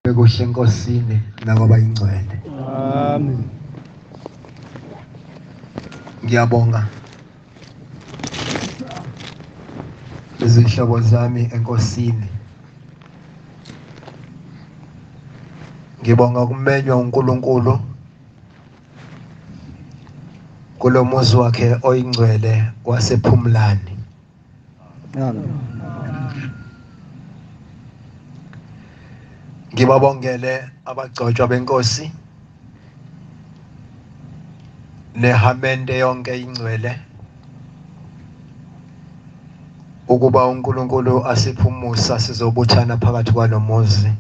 Bekuhle enkosini nakuba ingcwele. Amen. Ngiyabonga izihlobo zami enkosini. Ngibonga ukumenywa uNkulunkulu kulomuzi wakhe oyingcwele wasePhumlani. Amen. Ngibabongele abagcotshwa benkosi nehamende yonke ingcwele ukuba uNkulunkulu asiphumusa sizobuthana phakathi kwalomuzi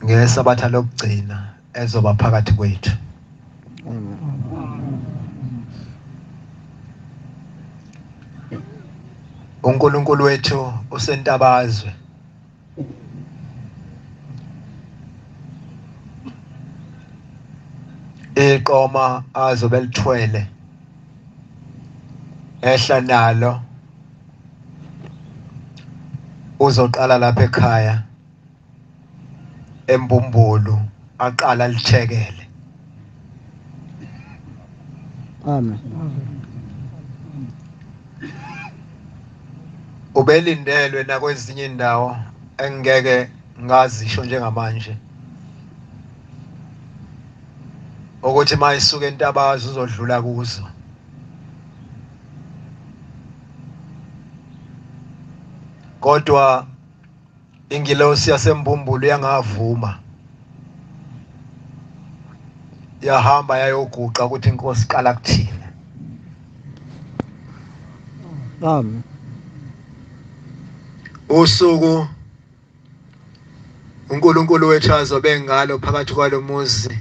ngesabatha lokugcina ezoba phakathi kwethu. uNkulunkulu wethu usentabazwe. Iqoma azobe lithwele ehla nalo uzoqala lapha ekhaya eMbumbulu aqala lichekele. Amen. Ubelindelwe nakwezinye indawo engeke ngazisho njengamanje ukuthi mayisuka entabazi uzodlula kuzo. Kodwa ingilosi yaseMbumbulu yangavuma, yahamba yayoguqa ukuthi inkosi qala kuthina. Amen. Usuku uNkulunkulu wethu azobe ngalo phakathi kwalomuzi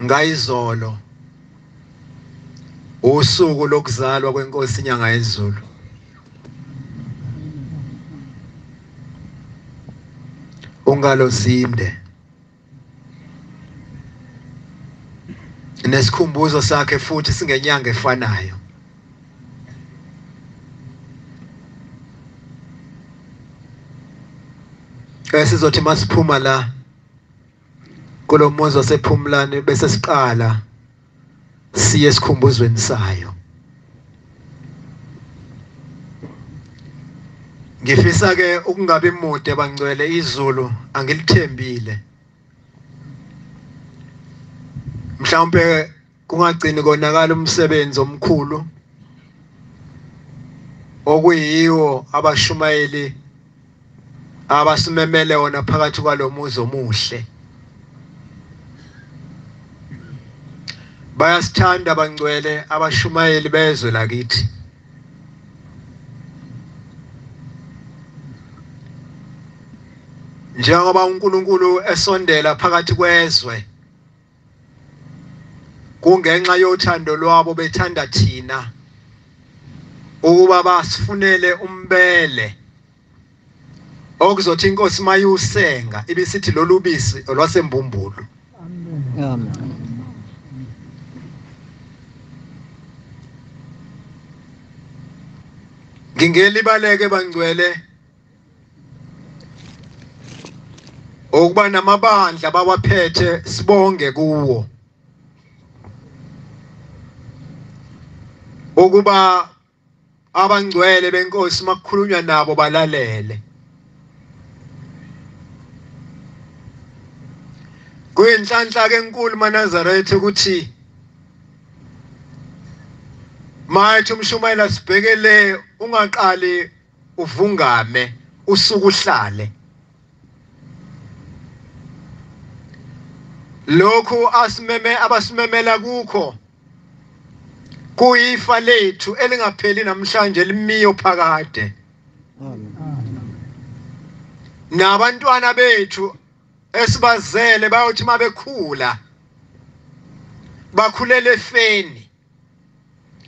ngayizolo, usuku lokuzalwa kwenkosi inyanga yezulu. Ungalosinde nesikhumbuzo sakhe futhi singenyanga efanayo. Sizothi masiphuma la kulomuzi wasePhumlani bese siqala siye esikhumbuzweni sayo. Ngifisa ke ukungabi mude bangcwele, izulu angilithembile. Mhlawumbe kungagcini konakala umsebenzi omkhulu okuyiwo abashumayeli abasimemele wona phakathi kwalomuzi omuhle. Bayasithanda bangcwele abashumayeli bezwe lakithi. Njengoba uNkulunkulu esondela phakathi kwezwe, kungenxa yothando lwabo bethanda thina ukuba basifunele umbele okuzothi inkosi mayusenga ibisithi lolu bisi olwaseMbumbulu. Amen. Ngingelibaleke bangcwele ukuba namabandla bawaphethe sibonge kuwo, ukuba abangcwele benkosi makukhulunywa nabo balalele. Kuyinhlanhla ke enkulu maNazaretha ukuthi mayithi umshumayela sibhekele ungaqali uvungame usuku uhlale. Lokhu abasimemela kukho kuyifa lethu elingapheli namhlanje limiyo phakade. Nabantwana bethu esibazele bayothi mabekhula bakhulele efeni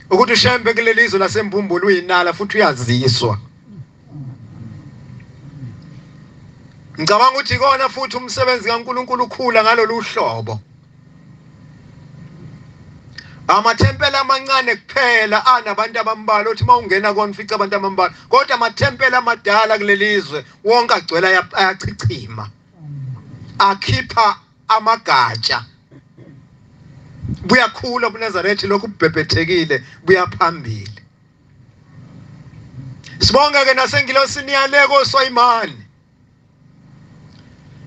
ukuthi ushembe kuleli izwe laseMbumbulu uyinala futhi uyaziswa. Ngicabanga ukuthi ikona futhi umsebenzi kaNkulunkulu ukhula ngalolu hlobo. Amathempeli amancane kuphela anabantu abambalwa uthi mawungena kona ufica abantu abambalwa kodwa amathempeli amadala kulelizwe wonke agcwele ayachichima akhipha amagatsha buyakhula uNazaretha lokhu kubhebhethekile buyaphambili. Sibonga ke nasengilosini yaleko soyimani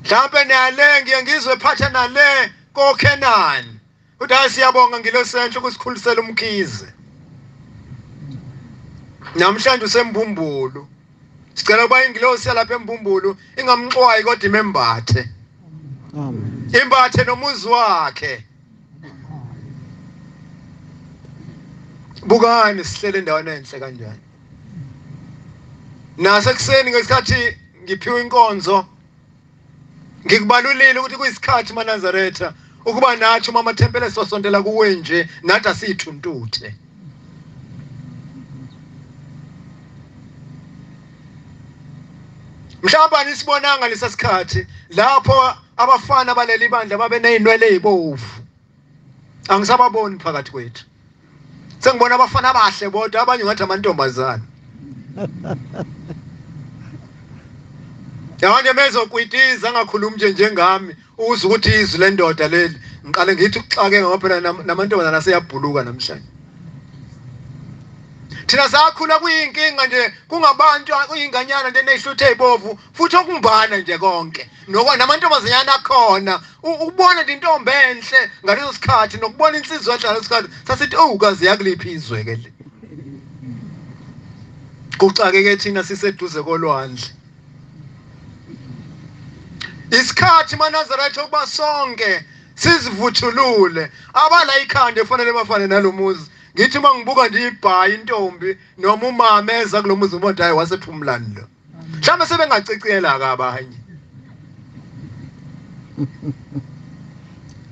mhlawumbe nale ngiye ngizwe phatha nale koKenani uthi siyabonga ngilosenhle ukusikhulisela umkhize namhlanje usembumbulu sicela ukuba ingilosi yalapha embumbulu ingamxwayi kodwa imembathe imbathe nomuzi wakhe. Bukani sihlele endaweni enhle kanjani nasekuseni ngesikhathi ngiphiwe inkonzo ngikubalulile ukuthi kuyisikhathi maNazaretha ukuba nathi uma amathempeli sosondela kuwe nje nathi asithuntuthe. Mhlawumbe nisibonanga lesasikhathi lapho abafana baleli bandla babe nezinwele ezibovu angisababoni phakathi kwethu sengibona abafana abahle bodwa abanye ngathi amantombazana yanje mezokwitiza ngakhuluma nje njengami uze ukuthi izwi lendoda leli ngiqale ngithi ukuxake ngoba phela namantombazana aseyabhuluka namhlanje thina sakhula kuyinkinga nje kungabantu kuyinganyana nje nezihluthe ezibovu futhi okumbana nje konke nokho namantombazana akhona ukubona intombi enhle ngaleso sikhathi nokubona insizwa enhle ngaleso sikhathi sasithi kazi yakuliphi izwe ke le kuxakeke thina siseduze kolwandle isikhathi maNazaretha ukuba sonke sizivuthulule abala ikhanda efanele bafane nalomuzi ngithi mangibuka nje ibhayi intombi noma umama eza kulomuzi umuntu hayi wasephumlani lo mhlawumbe sebengaciciyela kabanye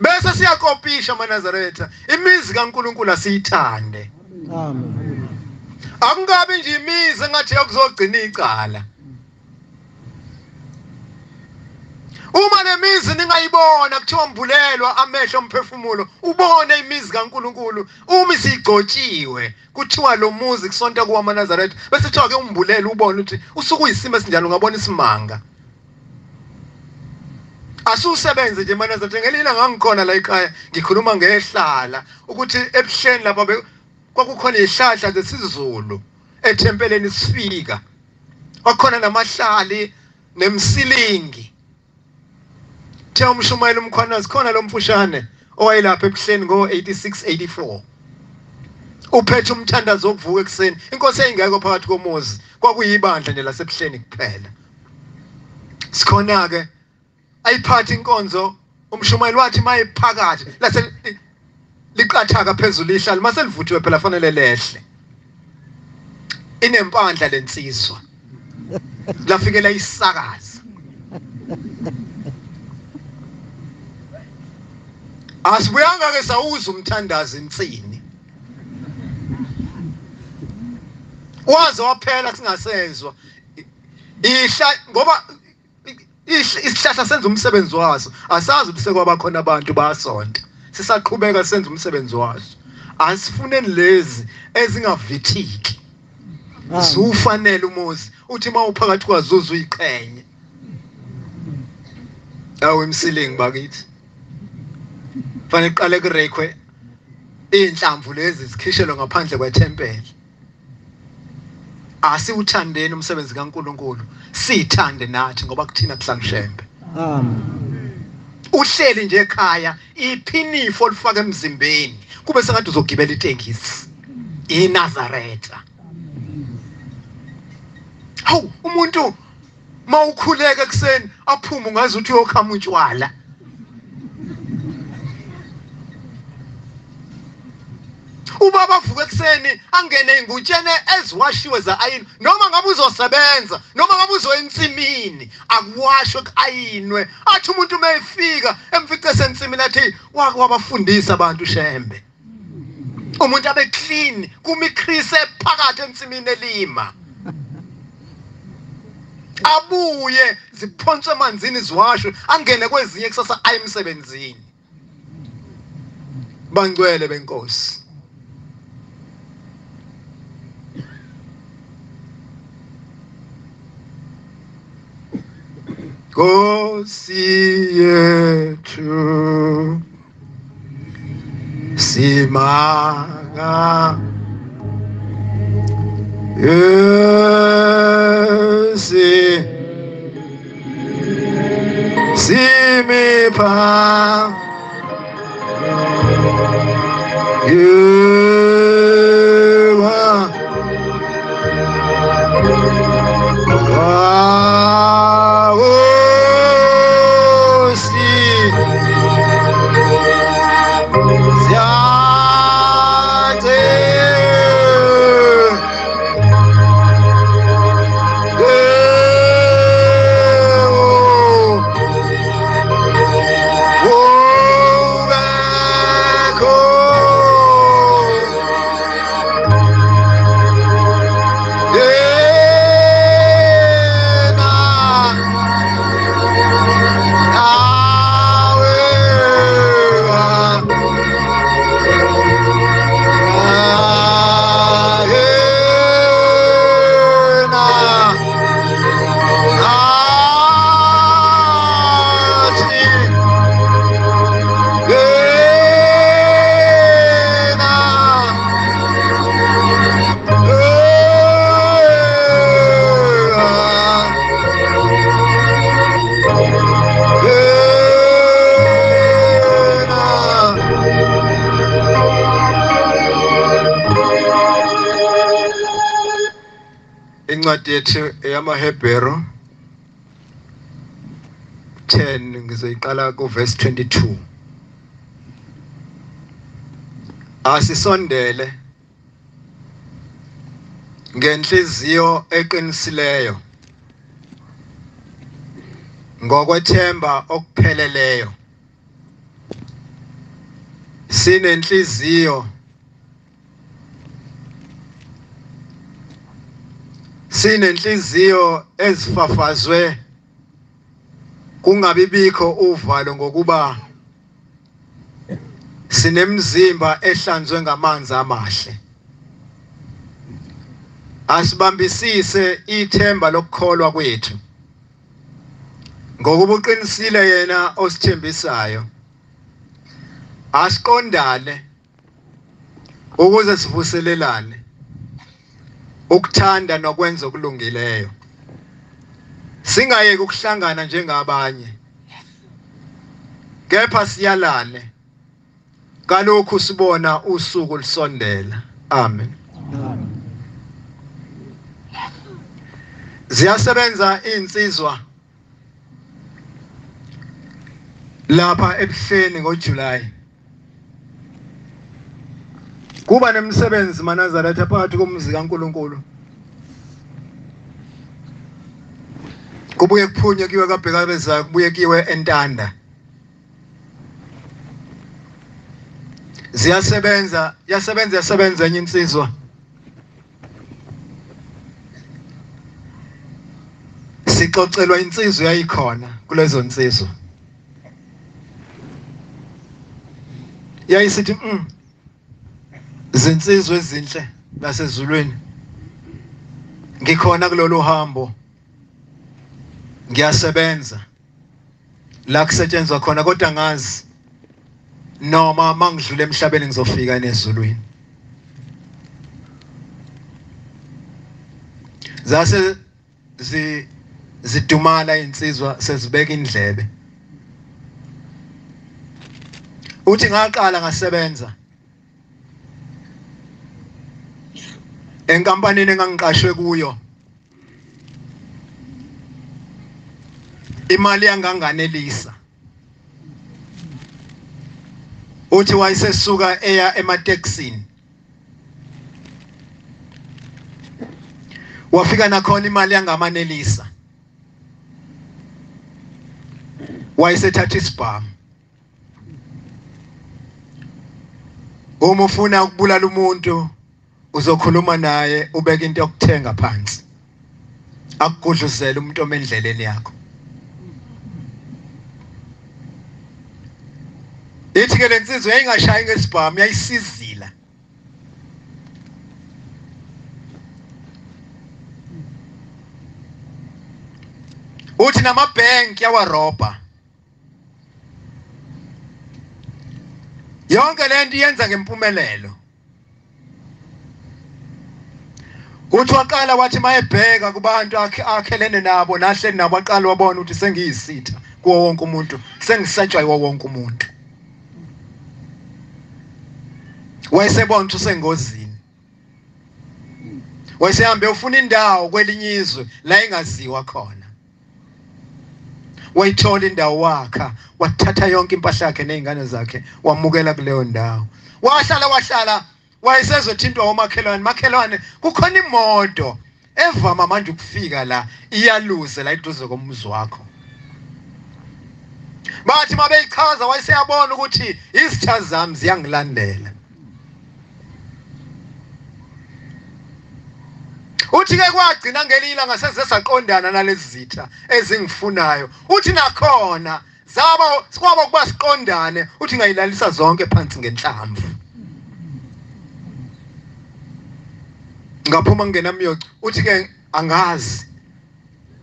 bese siyakopisha maNazaretha imizi kaNkulunkulu asiyithande. Amen. Akungabi nje imizi engathi yakuzogcina icala uma nemizi ningayibona kuthiwa mbulelwa amehlo omphefumulo ubone imizi kaNkulunkulu uma isigcotshiwe kuthiwa lo muzi kusonta kuwa maNazaretha bese kuthiwa ke umbulela ubone ukuthi usuku uyisimo esinjalo ungabona isimanga asusebenze nje maNazaretha ngelila ngangikhona la ekhaya ngikhuluma ngehlala ukuthi ebuhleni lapha kwakukhona izihlahla zesizulu ethempeleni sifika kwakhona namahlali nemsilingi Tell umshumayeli umkhwanazi khona lo mfushane owayelapha ebuhleni ngo86-84 uphethe umthandazo wokuvuka ekseni inkosi eyingekho phakathi komuzi kwakuyibandla nje lasebuhleni kuphela sikhona ke ayiphatha inkonzo umshumayeli wathi mayiphakathi lase liqathaka phezulu ihlala mase livuthiwe phela fanele lehle inempandla lensizwa lafikela isakaza asibuyanga ke sawuza umthandazi insini waze waphela singasezwa ihla ngoba isihlahla senza umsebenzi waso asazi ubuse kwaba khona abantu basonto sisaqhubeka senza umsebenzi waso asifuneni lezi ezingavithiki ufanele umuzi uthi mawuphakathi kwazuzu uyiqhenye awu imsilingi bakithi fanele iqale kurekwe inhlamvu lezi zikhishelwe ngaphandle kwethempeli asiwuthandeni umsebenzi kaNkulunkulu sithande nathi ngoba kuthina kuhlangushembe Amen. uhleli nje ekhaya iphinifo olifaka emzimbeni kube sengathi uzogibela itekisi iNazaretha hawu umuntu mawukhuleka ekseni aphuma ungazi uthi uyokhama utshwala ubaba avuka ekseni angene ingutshene eziwashiwe za-ayini noma ngabe uzosebenza noma ngabe uzoyensimini akuwashwe ku-ayinwe athi umuntu uma efika emfice sensimini athi wake wabafundisa abantu shembe umuntu abe clean kumikrise phakathi ensimini elima abuye ziphonswe emanzini ziwashwe angene kwezinye kusasa ayemsebenzini bangcwele benkosi Nkosi yethu simanga Yesi simipha Yewa incwadi yethu eyamaHebheru 10 ngizoyiqala kuverse 22. Asisondele ngenhliziyo eqinisileyo ngokwethemba okupheleleyo sinenhliziyo ezifafazwe kungabibikho uvalo ngokuba sinemzimba ehlanzwe ngamanzi amahle. Asibambisise ithemba lokukholwa kwethu ngokuba uqinisile yena osithembisayo. Asiqondane ukuze sivuselelane ukuthanda nokwenza okulungileyo. Singayeki ukuhlangana njengabanye, kepha siyalane kalokhu sibona usuku lisondela. Amen. Ziyasebenza insizwa lapha ebuhleni ngoJuly. Kuba nemsebenzi Manazaretha phakathi komzi kaNkulunkulu. Kubuye kuphunywe kiwe kaBhekabeza, kubuye kiwe eNtanda. Ziyasebenza enye insizwa. Sixoxelwa insizwa yayikhona kulezo nsizwa. Yayisithi izinsizwa ezinhle nasezulwini. Ngikhona kulolu hambo. Ngiyasebenza la kusetshenzwa khona, kodwa ngazi noma mangidlule emhlabeni ngizofika nezulwini. Zase zidumala insizwa sezibeka indlebe. Uthi ngaqala ngasebenza enkampanini engangiqashwe kuyo. Imali yanganganelisa. Uthi wayesesuka eya emateksini. Wafika nakhona imali yangamanelisa. Wayesethatha isibhamu. Uma ufuna ukubulala umuntu uzokhuluma naye ubeka into yokuthenga phansi. Akugudluzela umuntu omendleleni yakho. Ithi ke lensizwe yayingashayi ngesibhamu, yayisizila. uthi namabhenki yawarobha. Yonke lento yenza ngempumelelo. Uthi waqala wathi mayebheka kubantu akhelene nabo nahleli nabo aqala wabona ukuthi sengiyisitha kuwo wonke umuntu, sengisatshwa yiwo wonke umuntu. Wayesebona ukuthi usengozini. Wayesehambe ufuna indawo kwelinye izwe la engaziwa khona. Wayithola indawo wakha, wathatha yonke impahla yakhe nezingane zakhe, wamukela kuleyo ndawo. Wahlala wayesezothintwa omakhelwane, kukhona imoto evama manje ukufika la iyaluze la eduze komuzi wakho. Bathi mabeyichaza wayeseyabona ukuthi izitha zami ziyangilandela. Uthi ke kwagcina ngelila ngaseze saqondana nalezi zitha ezingifunayo. Uthi nakhona sikwaba kuba siqondane, uthi ngayilalisa zonke phansi ngenhlamvu. Ngaphuma ngena miyoci, uthi ke angazi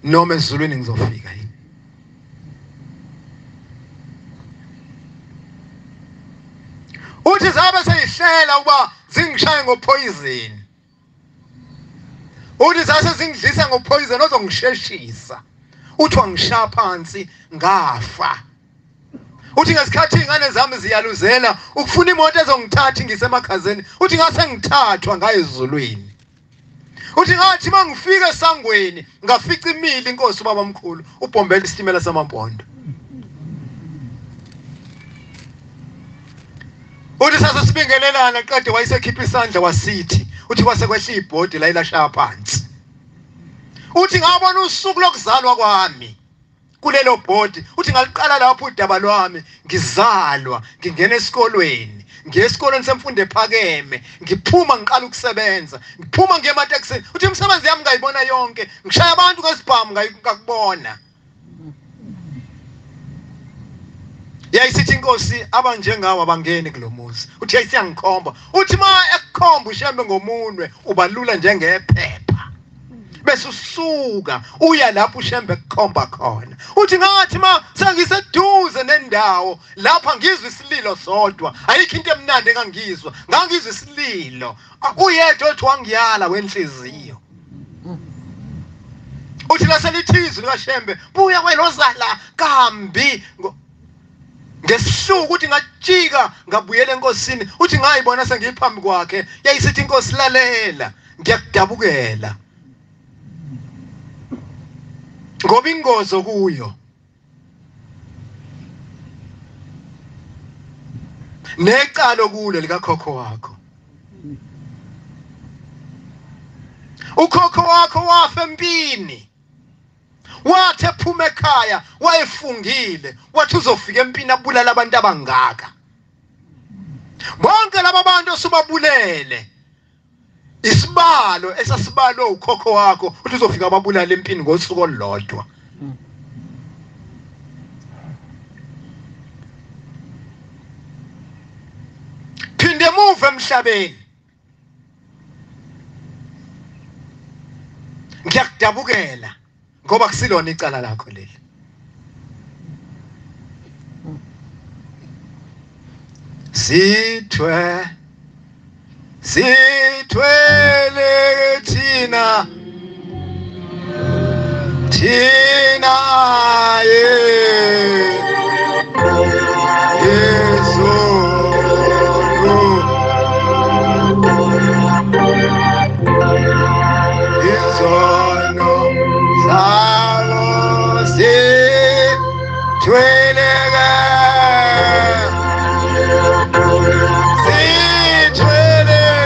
noma ezulwini ngizofika yini. Uthi zabe seyihlela ukuba zingishaye ngopoison. Uthi zase zingidlisa ngopoison ozongisheshisa. Uthi wangishaya phansi ngafa. Uthi ngesikhathi izingane zami ziyaluzela ukufuna imoto ezongithatha ngisemakhazeni, uthi ngase ngithathwa ngaye ezulwini. Uthi ngathi mangifika esangweni ngafica imili inkosi ubaba omkhulu ubhombela isitimela samampondo. Uthi sase sibingelelana qede wayesekhipha isandla wasithi, uthi kwase kwehla ibhodi la ilashaya phansi. Uthi ngabona usuku lokuzalwa kwami kulelo bhodi, uthi ngaliqala lapho udaba lwami ngizalwa, ngingena esikolweni, ngiyesikolweni semfundo ephakeme, ngiphuma ngiqala ukusebenza, ngiphuma ngiye emateksini. Uthi imisebenzi yami ngayibona yonke, ngishaya abantu ngesibhamu ngakubona. Yayisithi inkosi abanjengawo abangeni kulomuzi. Uthi yayisiyangikhomba. Uthi ma ekukhomba ushembe ngomunwe ubalula njengephepha. Bese usuka uya lapho ushembe kukhomba khona. Uthi ngathi ma sengiseduze nendawo lapha ngizwe isililo sodwa, ayikho into emnandi engangizwa, ngangizwe isililo. Uyedwa othi wangiyala wenhliziyo. Uthi laselithizwe likaShembe, buya welozala kambi. Ngesihluku ukuthi ngajika ngabuyela enkosini. Uthi ngayibona sengiphambi kwakhe, yayisithi inkosi lalela, ngiyakudabukela. Ngoba ingozo kuyo. Necalo kulo likakhokho wakho. Ukhokho wakho wafa empini. Wathi ephuma ekhaya wayefungile, wathi uzofika empini abulala abantu abangaka. Bonke laba bantu osubabulele isibalo esasibalo ukhokho wakho uthi uzofika ababulala empini ngosuku olulodwa. Phinde emuva emhlabeni. Ngiyakudabukela ngoba kusilona icala lakho leli. Sithwele thina Yesu izono zalo sithwele Tina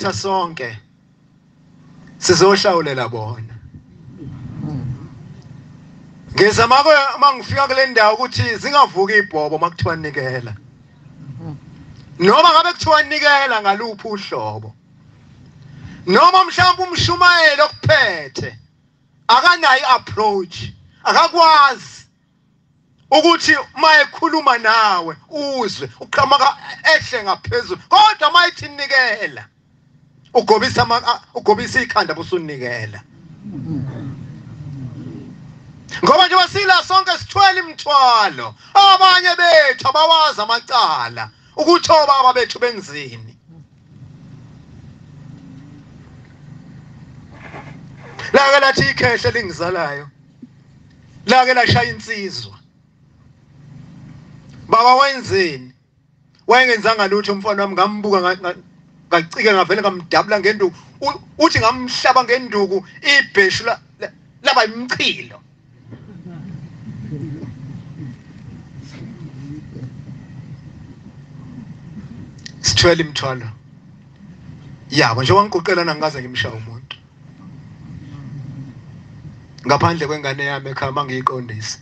Nazaretha sonke sizohlawulela bona. Ngizama mangifika kule ndawo ukuthi zingavuki ibhobo makuthiwa nikela. Noma ngabe kuthiwa nikela ngaluphi uhlobo. Noma mhlawumbe umshumayeli okuphethe akanayi approach, akakwazi ukuthi mayekhuluma nawe uzwe uqhamuka ehle ngaphezulu. Kodwa mayithi nikela ugobisa ikhanda busunikela. Ngoba nje wasila sonke sithwele imithwalo. Abanye bethu abawazi amacala ukuthi obaba bethu benzini. Lake lathi ikhehle lingizalayo. Lake lashaya insizwa. Baba wenzeni? Wayengenzanga lutho umfana wami ngambuka ngacike ngavele ngamdabula ngenduku. Uthi ngamhlaba ngenduku ibheshu laba imchilo. Sithwele imithwalo. Yabo nje wangiqoqelana ngikaze ngimshaya umuntu. Ngaphandle kwengane yami ekhaya mangiyiqondisa.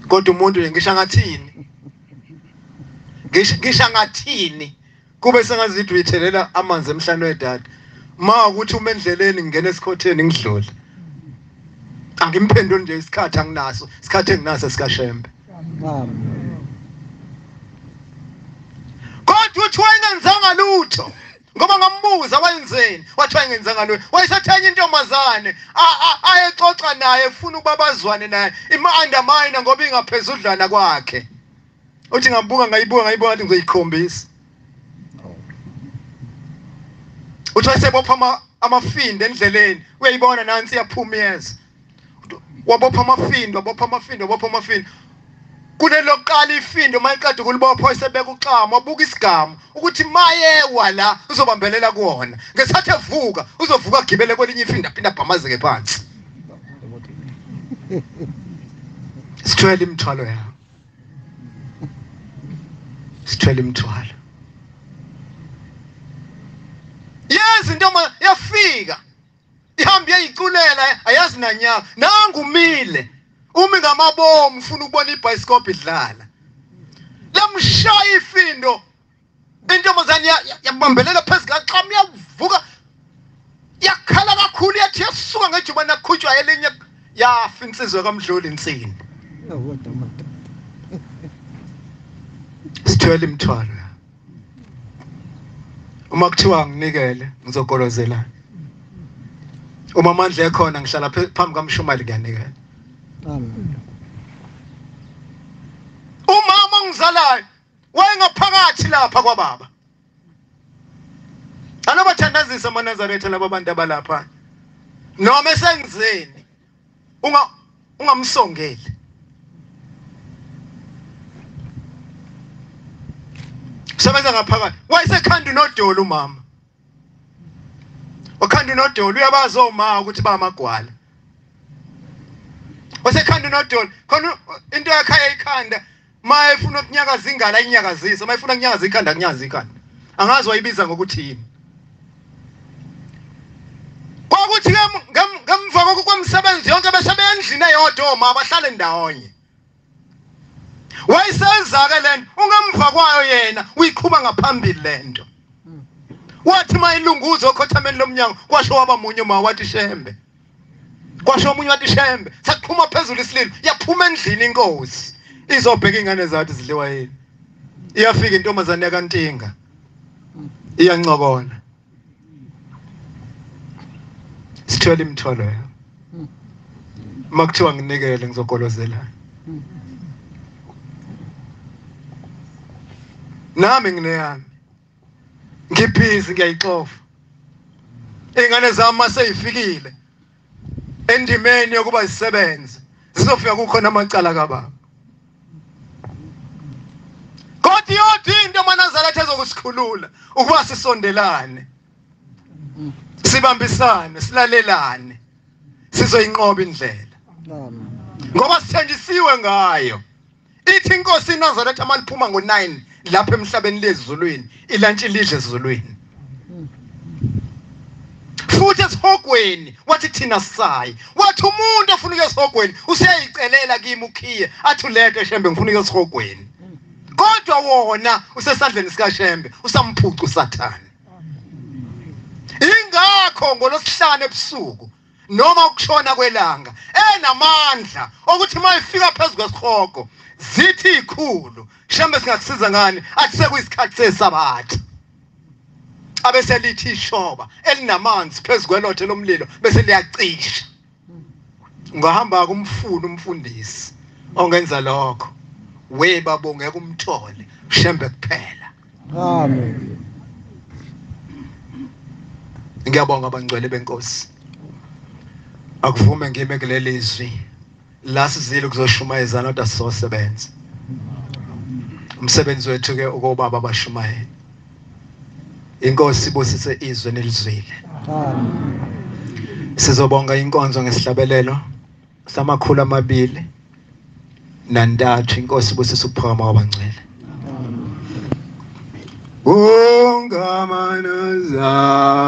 Kodwa umuntu ngisho ngathini? Ngisho ngathini? Kube sengazithi uyithelela amanzi emhlanje wedada. Ma ukuthi uma endleleni ngene esikhotheni ngidlule. Angimphenduli nje isikhathi anginaso, isikhathi enginaso sikashembe. Kodwa uthi wayengenzanga lutho. Ngoba ngambuza wayenzeni? Wathi wayengenzanga lutho. Wayesathanya intombazane ayexoxa naye ufuna ukubabazwane naye. Ima-undermine ngoba ingaphezudlana kwakhe. Uthi ngabuka ngayibuka ngathi ngizoyikhombisa. Uthi wayesebopha amafindo endleleni. Uyayibona nansi iyaphuma iyeza. Wabopha amafindo. Kuneloqala ifindo mayiqeda ukulibopha wayesebeka uxamo wabuka isigamu ukuthi mayewa la uzobambelela kuona. Ngesathi evuka uzovuka agibele kwelinye ifindo aphinda abhamazeke phansi. Sithwele imithwalo yakho. Sithwele imithwalo. Yes intoma yafika. Ihambe yayiculela ayazi nanyaka. Nangu umile. Umi ngamabomu ufuna ukubona ibhayisikophi idlala. Lamshaya ifindo. Intombazane yabambelela phezu kaxam yavuka. Yakhala kakhulu yathi yasuka ngejuba nakhutshwa elinye yafa insizwe kaMdluli insini. Sithwele imithwalo. Uma kuthiwa nginikele ngizogolozela. Uma amandla ekhona ngihlala phambi kaMshumali ngiyanikela. Umama ngizalayo wayengaphakathi lapha kwababa. Anabathandazisa amaNazaretha laba bantu abalapha. Noma esengizeni ungamsongeli. Sebenza ngaphakathi. Wayesekhanda unodolo umama. Wakhanda unodolo uyabazi oma ukuthi bamagwala. Wasekhanda unodolo khona into yakhaya ikhanda maye ufuna ukunyakaza ingalo ayinyakazisa maye ufuna ukunyakaza ikhanda kunyaza ikhanda angazi wayibiza ngokuthi yini kwakuthi ngemva kokwemsebenzi yonke besebendlini eyodwa oma abahlale ndawonye wayisenza ke lento ungemva kwayo yena uyiqhuba ngaphambili lento wathi mayilunguzo okhothameni lomnyango kwasho wabamunye uma wathi shembe kwasho omunye wathi shembe saqhuma phezulu isililo yaphuma endlini inkosi izobheka ingane zathi zidliwa yini iyafika intombazane yakantinga iyancokona sithwele imithwalo yayo makuthiwa nginikele ngizogolozela nami ngineyami ngibhizi ngiyayixofa ingane zami maseyifikile endimeni yokuba zisebenze zizofika kukhona amacala kababa kodwa yodwa into amaNazaretha ezokusikhulula ukuba sisondelane sibambisane silalelane sizoyinqoba indlela ngoba sithenjisiwe ngayo ithi inkosi iNazaretha maliphuma ngo9 lapha emhlabeni lezulwini ilantshi lidle ezulwini esihogweni wathi thina sayi wathi umuntu ofuna ukuya esihogweni useyicelela kimi ukhiye athi ulethe Shembe ngifuna ukuya esihogweni kodwa wona usesandleni sika Shembe usamphuca uSathane ingakho ngolosihlanu ebusuku noma ukushona kwelanga enamandla ukuthi mayifika phezulu kwesihogo zithi ikhulu Shembe singakusiza ngani athi sekuyisikhathi sesabatha abese lithi ishoba elinamanzi phezulu kwelothe lomlilo bese liyacisha ngahamba kumfuni umfundisi ongenza lokho webabo ngeke umthole Shembe kuphela Amen. ngiyabonga abangcwele benkosi akuvume ngime kulelizwi la sizile kuzoshumayezana kodwa sizosebenza umsebenzi wethu ke ukubaba abashumayela inkosi ibusise izwe nelizwile Amen. sizobonga inkonzo ngesihlabelelo samakhulu 203 inkosi ibusise ukuphakama kwabangcwele Ungama Nazare